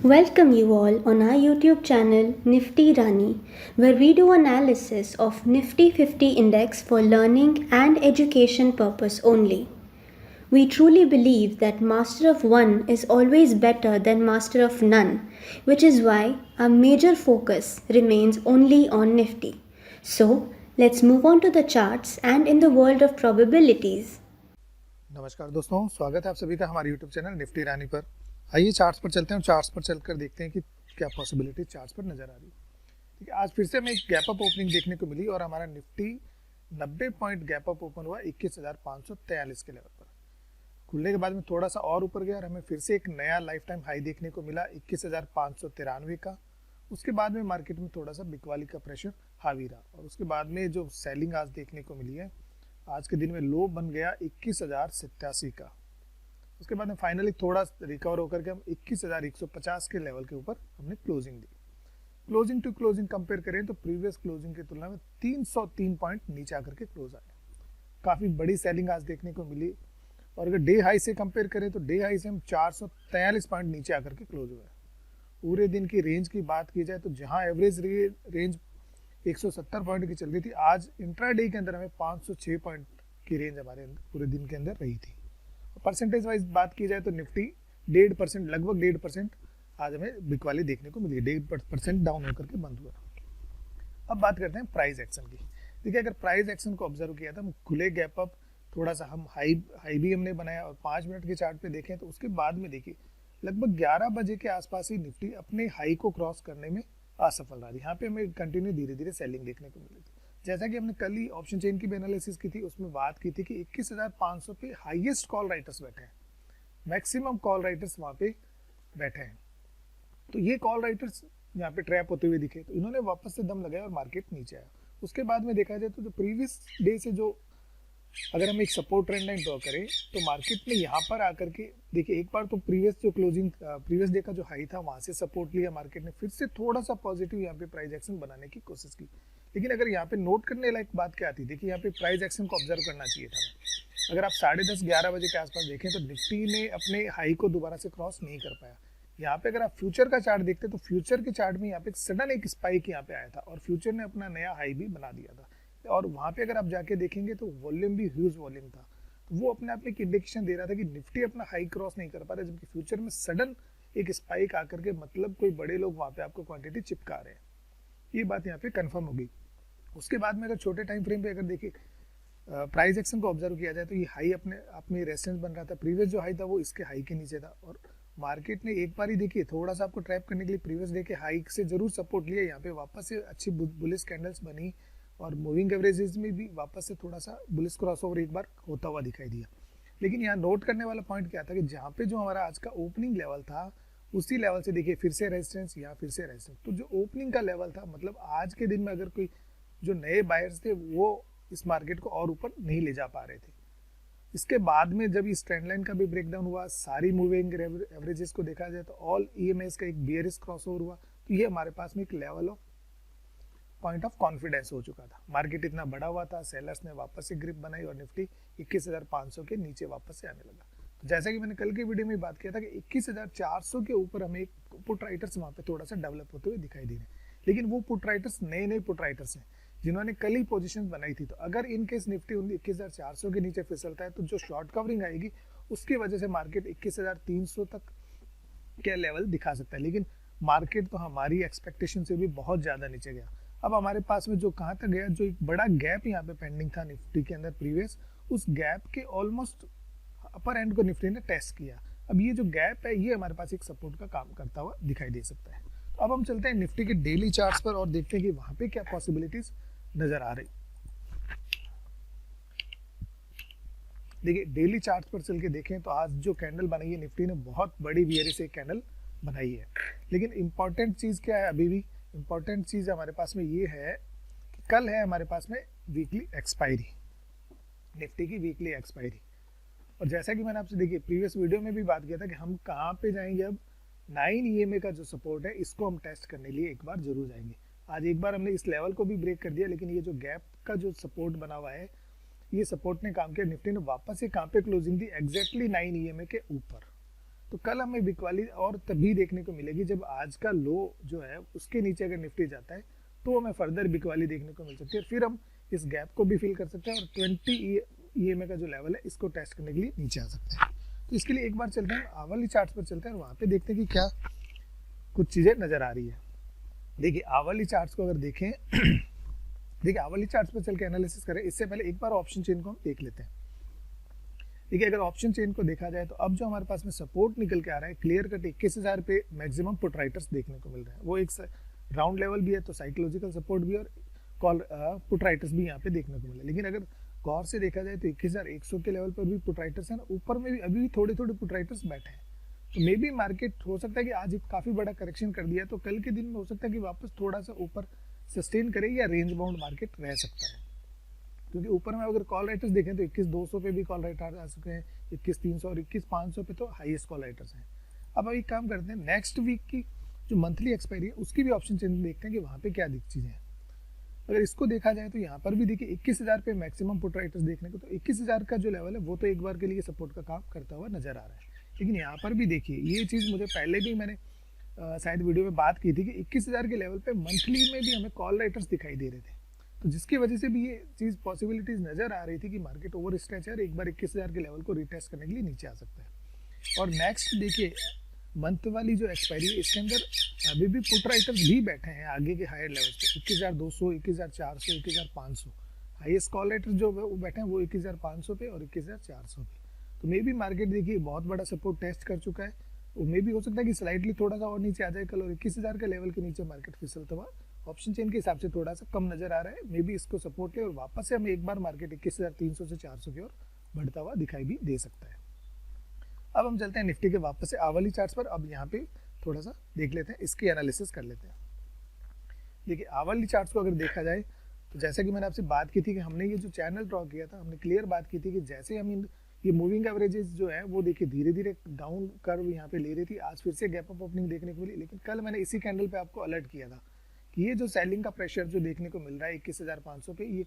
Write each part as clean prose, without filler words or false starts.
Welcome you all on our YouTube channel Nifty Rani, where we do analysis of Nifty 50 index for learning and education purpose only. We truly believe that master of one is always better than master of none, which is why our major focus remains only on Nifty. So, let's move on to the charts and in the world of probabilities. नमस्कार दोस्तों, स्वागत है आप सभी का हमारे YouTube channel Nifty रानी पर। आइए चार्ट्स पर चलते हैं और चार्ट्स पर चलकर देखते हैं कि क्या पॉसिबिलिटी चार्ट्स पर नजर आ रही है। ठीक है, आज फिर से हमें एक गैप अप ओपनिंग देखने को मिली और हमारा Nifty 90 point gap up open हुआ 21,543 के लेवल पर। खुलने के बाद में थोड़ा सा और ऊपर गया और हमें फिर से एक नया लाइफ टाइम हाई देखने को मिला 21,593 का। उसके बाद में मार्केट में थोड़ा सा बिकवाली का प्रेशर हावी रहा और उसके बाद में जो सेलिंग आज देखने को मिली है, आज के दिन में लो बन गया 21,087 का। उसके बाद में फाइनली थोड़ा रिकवर होकर के हम 21,150 के लेवल के ऊपर हमने क्लोजिंग दी। क्लोजिंग टू क्लोजिंग कंपेयर करें तो प्रीवियस क्लोजिंग की तुलना में 303 पॉइंट नीचे आकर के क्लोज आया। काफी बड़ी सेलिंग आज देखने को मिली और अगर डे हाई से कंपेयर करें तो डे हाई से हम 443 पॉइंट नीचे आकर के क्लोज हुए। पूरे दिन की रेंज की बात की जाए तो जहां एवरेज रेंज 170 पॉइंट की चल रही थी, आज इंट्राडे के अंदर हमें 506 पॉइंट की रेंज हमारे पूरे दिन के अंदर रही थी। परसेंटेज वाइज बात की जाए तो निफ्टी 1.5% लगभग 1.5% आज हमें बिकवाली देखने को मिली, 1.5% डाउन होकर के बंद हुआ। अब बात करते हैं प्राइस एक्शन की। देखिए, अगर प्राइस एक्शन को ऑब्जर्व किया था, हम खुले गैप अप थोड़ा सा हम हाई भी हमने बनाया और 5 मिनट के चार्ट पे देखें तो उसके बाद में देखिए लगभग 11 बजे के आसपास ही निफ्टी अपने हाई को क्रॉस करने में असफल रहा। यहाँ पे हमें कंटिन्यू धीरे धीरे सेलिंग देखने को मिली थी। जैसा कि हमने कल ही ऑप्शन चेन की भी एनालिसिस की थी, उसमें बात की थी कि 21,500 पे हाईएस्ट कॉल राइटर्स बैठे हैं, मैक्सिमम कॉल राइटर्स वहां पे बैठे हैं। तो ये कॉल राइटर्स यहाँ पे ट्रैप होते हुए दिखे तो इन्होंने वापस से दम लगाया और मार्केट नीचे आया। उसके बाद में देखा जाए तो जो प्रीवियस डे से जो अगर हम एक सपोर्ट ट्रेंड लाइन ड्रॉ करें तो मार्केट में यहाँ पर आकर के देखिए, एक बार तो प्रीवियस डे का जो हाई था वहां से सपोर्ट लिया मार्केट ने, फिर से थोड़ा सा पॉजिटिव यहाँ पे प्राइस एक्शन बनाने की कोशिश की। लेकिन अगर यहाँ पे नोट करने लायक बात क्या आती, देखिए यहाँ पे प्राइस एक्शन को ऑब्जर्व करना चाहिए था। अगर आप 10:30-11 बजे के आसपास देखें तो निफ्टी ने अपने हाई को दोबारा से क्रॉस नहीं कर पाया। यहाँ पे अगर आप फ्यूचर का चार्ट देखते तो फ्यूचर के चार्ट में यहाँ पे सडन एक स्पाइक यहाँ पे आया था और फ्यूचर ने अपना नया हाई भी बना दिया था और वहां पे अगर आप जाके देखेंगे तो वॉल्यूम भी ह्यूज वॉल्यूम था। तो वो अपने आप में एक इंडिकेशन दे रहा था कि निफ्टी अपना हाई क्रॉस नहीं कर पा रहा, जबकि फ्यूचर में सडन एक स्पाइक आकर के मतलब कोई बड़े लोग वहां पे आपको क्वांटिटी चिपका रहे हैं। ये बात यहाँ पे कंफर्म हो गई। उसके बाद में अगर छोटे टाइम फ्रेम पे अगर देखिए प्राइस एक्शन को ऑब्जर्व किया जाए तो ये हाई अपने आप में रेजिस्टेंस बन रहा था। प्रीवियस जो हाई था वो इसके हाई के नीचे था और मार्केट ने एक बार ही देखिए थोड़ा सा आपको ट्रैप करने के लिए प्रीवियस डे के हाई से जरूर सपोर्ट लिया। यहाँ पे वापस से अच्छी बुलिश कैंडल्स बनी और मूविंग एवरेजेस में भी वापस से थोड़ा सा बुलिश क्रॉसओवर एक बार होता हुआ दिखाई दिया। लेकिन यहाँ नोट करने वाला पॉइंट क्या था कि जहाँ पे जो हमारा आज का ओपनिंग लेवल था उसी लेवल से देखिए फिर से रेजिस्टेंस, यहाँ फिर से रेजिस्टेंस। तो जो ओपनिंग का लेवल था मतलब आज के दिन में अगर कोई जो नए बायर्स थे वो इस मार्केट को और ऊपर नहीं ले जा पा रहे थे। इसके बाद में जब इस ट्रेंड लाइन का भी ब्रेकडाउन हुआ, सारी मूविंग एवरेजेस को देखा जाए तो ऑल ईएमएस का एक बियरिश क्रॉसओवर हुआ। तो ये हमारे पास में एक level of point of confidence हो चुका था। मार्केट इतना बड़ा हुआ था, सेलर्स ने वापस से ग्रिप बनाई और निफ्टी 21,500 के नीचे वापस से आने लगा। तो जैसा कि मैंने कल की वीडियो में बात किया था कि 21,400 के ऊपर हमें एक पुट राइटर्स वहां पे थोड़ा सा डेवलप होते हुए दिखाई दे रहे हैं। लेकिन वो पुट राइटर्स नए पुट राइटर्स हैं जिन्होंने कल ही पोजीशन बनाई थी। तो अगर इन केस निफ्टी 21,400 के नीचे फिसलता है तो जो शॉर्ट कवरिंग आएगी उसकी वजह से मार्केट 21,300 तक के लेवल दिखा सकता है। लेकिन मार्केट तो हमारी एक्सपेक्टेशन से भी बहुत ज्यादा नीचे गया। अब हमारे पास में जो कहाँ तक गया, जो एक बड़ा गैप यहाँ पे पेंडिंग था निफ्टी के अंदर प्रीवियस, उस गैप के ऑलमोस्ट अपर एंड को निफ्टी ने टेस्ट किया। अब ये जो गैप है ये हमारे पास एक सपोर्ट का काम करता हुआ दिखाई दे सकता है। तो अब हम चलते हैं निफ्टी के डेली चार्ट्स पर और देखते हैं कि वहां पे क्या पॉसिबिलिटीज नजर आ रही। देखिए, डेली चार्ट पर चल के देखें तो आज जो कैंडल बनाई है निफ्टी ने बहुत बड़ी बियरिश से कैंडल बनाई है। लेकिन इंपॉर्टेंट चीज क्या है, अभी भी इंपॉर्टेंट चीज हमारे पास में ये है कि कल है हमारे पास में वीकली एक्सपायरी, निफ्टी की वीकली एक्सपायरी। और जैसा कि मैंने आपसे देखिए प्रीवियस वीडियो में भी बात किया था कि हम कहाँ पे जाएंगे, अब 9 ईएमए का जो सपोर्ट है इसको हम टेस्ट करने लिए एक बार जरूर जाएंगे। आज एक बार हमने इस लेवल को भी ब्रेक कर दिया, लेकिन ये जो गैप का जो सपोर्ट बना हुआ है ये सपोर्ट ने काम किया। निफ्टी ने वापस से कहाँ पे क्लोजिंग दी, एग्जैक्टली 9 ईएमए के ऊपर। तो कल हमें बिकवाली और तभी देखने को मिलेगी जब आज का लो जो है उसके नीचे अगर निफ्टी जाता है तो हमें फर्दर बिकवाली देखने को मिल सकती है, फिर हम इस गैप को भी फिल कर सकते हैं और 20 EMA का जो लेवल है इसको टेस्ट करने के लिए नीचे आ सकते हैं। तो इसके लिए एक बार चलते हैं आवली चार्ट पर चलते हैं और वहाँ पे देखते हैं कि क्या कुछ चीज़ें नज़र आ रही है। देखिए आवली चार्ट को अगर देखें देखिए आवली चार्ट पर चल के एनालिसिस करें, इससे पहले एक बार ऑप्शन चेन को हम देख लेते हैं। देखिए अगर ऑप्शन चेन को देखा जाए तो अब जो हमारे पास में सपोर्ट निकल के आ रहा है क्लियर कट 21,000 पे मैक्सिमम पुट राइटर्स देखने को मिल रहे हैं। वो एक राउंड लेवल भी है तो साइकोलॉजिकल सपोर्ट भी और कॉल पुट राइटर्स भी यहाँ पे देखने को मिले। लेकिन अगर गौर से देखा जाए तो 21,100 के लेवल पर भी पुट राइटर्स हैं, ऊपर में भी अभी भी थोड़े थोड़े पुट राइटर्स बैठे हैं। तो मे बी मार्केट हो सकता है कि आज काफ़ी बड़ा करेक्शन कर दिया तो कल के दिन में हो सकता है कि वापस थोड़ा सा ऊपर सस्टेन करे या रेंज बाउंड मार्केट रह सकता है। क्योंकि ऊपर में अगर कॉल राइटर्स देखें तो 21,200 पे भी कॉल राइटर आ चुके हैं, 21,300 और 21,500 पे तो हाईएस्ट कॉल राइटर्स हैं। अब एक काम करते हैं, नेक्स्ट वीक की जो मंथली एक्सपायरी है उसकी भी ऑप्शन चेन देखते हैं कि वहाँ पे क्या चीज़ें हैं। अगर इसको देखा जाए तो यहाँ पर भी देखिए 21,000 पे मैक्सिमम पुट राइटर्स देखने को, तो 21,000 का जो लेवल है वो तो एक बार के लिए सपोर्ट का काम करता हुआ नजर आ रहा है। लेकिन यहाँ पर भी देखिए ये चीज़ मुझे पहले भी मैंने शायद वीडियो में बात की थी कि 21,000 के लेवल पे मंथली में भी हमें कॉल राइटर्स दिखाई दे रहे थे, तो जिसकी वजह से भी ये चीज़ पॉसिबिलिटीज नज़र आ रही थी कि मार्केट ओवर स्ट्रेच है और एक बार 21,000 के लेवल को रिटेस्ट करने के लिए नीचे आ सकता है। और नेक्स्ट देखिए मंथ वाली जो एक्सपायरी है इसके अंदर अभी भी पुट राइटर्स भी बैठे हैं आगे के हायर लेवल्स पे 21,200, 21,400, 21,500। हाईएस्ट कॉल राइटर्स जो वो बैठे हैं वो 21,500 पे और 21,400 पे। तो मे भी मार्केट देखिए बहुत बड़ा सपोर्ट टेस्ट कर चुका है, वो मे भी हो सकता है कि स्लाइटली थोड़ा सा और नीचे आ जाए कल और 21,000 के लेवल के नीचे मार्केट फिसलता हुआ ऑप्शन चेन के हिसाब से थोड़ा सा कम नजर आ रहा है। मे बी इसको सपोर्ट ले और वापस से हमें एक बार मार्केट 21,300 से 400 की ओर बढ़ता हुआ दिखाई भी दे सकता है। अब हम चलते हैं निफ्टी के वापस से आवली चार्ट्स पर। अब यहाँ पे थोड़ा सा देख लेते हैं, इसकी एनालिसिस कर लेते हैं। देखिए आवली चार्ट्स को अगर देखा जाए तो जैसा कि मैंने आपसे बात की थी कि हमने ये जो चैनल ड्रॉ किया था हमने क्लियर बात की थी कि जैसे हम ये मूविंग एवरेजेस जो है वो देखिए धीरे धीरे डाउन कर्व यहाँ पे ले रही थी। आज फिर से गैप अप ओपनिंग देखने को मिली, लेकिन कल मैंने इसी कैंडल पे आपको अलर्ट किया था कि ये जो सेलिंग का प्रेशर जो देखने को मिल रहा है 21,500 पे, ये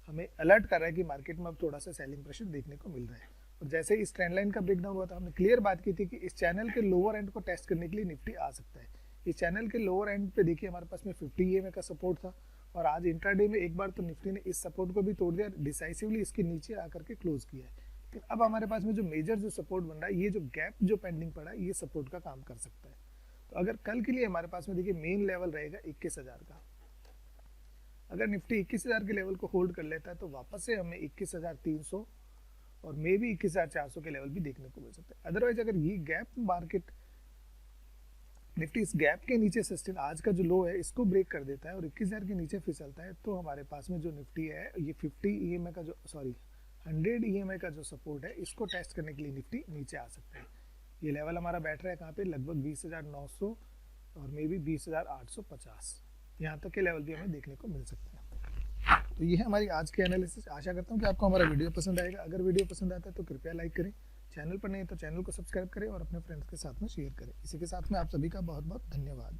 हमें अलर्ट कर रहा है कि मार्केट में अब थोड़ा सा सेलिंग प्रेशर देखने को मिल रहा है। और जैसे इस ट्रेंड लाइन का ब्रेकडाउन हुआ था हमने क्लियर बात की थी कि इस चैनल के लोअर एंड को टेस्ट करने के लिए निफ्टी आ सकता है। इस चैनल के लोअर एंड पे देखिए हमारे पास में 50 EMA का सपोर्ट था और आज इंट्राडे में एक बार तो निफ्टी ने इस सपोर्ट को भी तोड़ दिया, डिसाइसिवली इसके नीचे आकर के क्लोज किया है। लेकिन अब हमारे पास में जो मेजर जो सपोर्ट बन रहा है, ये जो गैप जो पेंडिंग पड़ा है ये सपोर्ट का काम कर सकता है। तो अगर कल के लिए हमारे पास में देखिए मेन लेवल रहेगा 21,000 का। अगर निफ्टी 21,000 के लेवल को होल्ड कर लेता है तो वापस से हमें 21,300 और मे भी 21,400 के लेवल भी देखने को मिल सकता है। अदरवाइज अगर ये गैप मार्केट निफ्टी इस गैप के नीचे सस्टेन आज का जो लो है इसको ब्रेक कर देता है और 21,000 के नीचे फिसलता है तो हमारे पास में जो निफ्टी है ये 50 EMA का जो 100 EMA का जो सपोर्ट है इसको टेस्ट करने के लिए निफ्टी नीचे आ सकता है। ये लेवल हमारा बैठ रहा है कहाँ पे, लगभग 20,900 और मे भी 20,850, यहाँ तक के लेवल भी हमें देखने को मिल सकते हैं। तो ये है हमारी आज की एनालिसिस। आशा करता हूँ कि आपको हमारा वीडियो पसंद आएगा। अगर वीडियो पसंद आता है तो कृपया लाइक करें, चैनल पर नहीं है तो चैनल को सब्सक्राइब करें और अपने फ्रेंड्स के साथ में शेयर करें। इसी के साथ में आप सभी का बहुत बहुत धन्यवाद।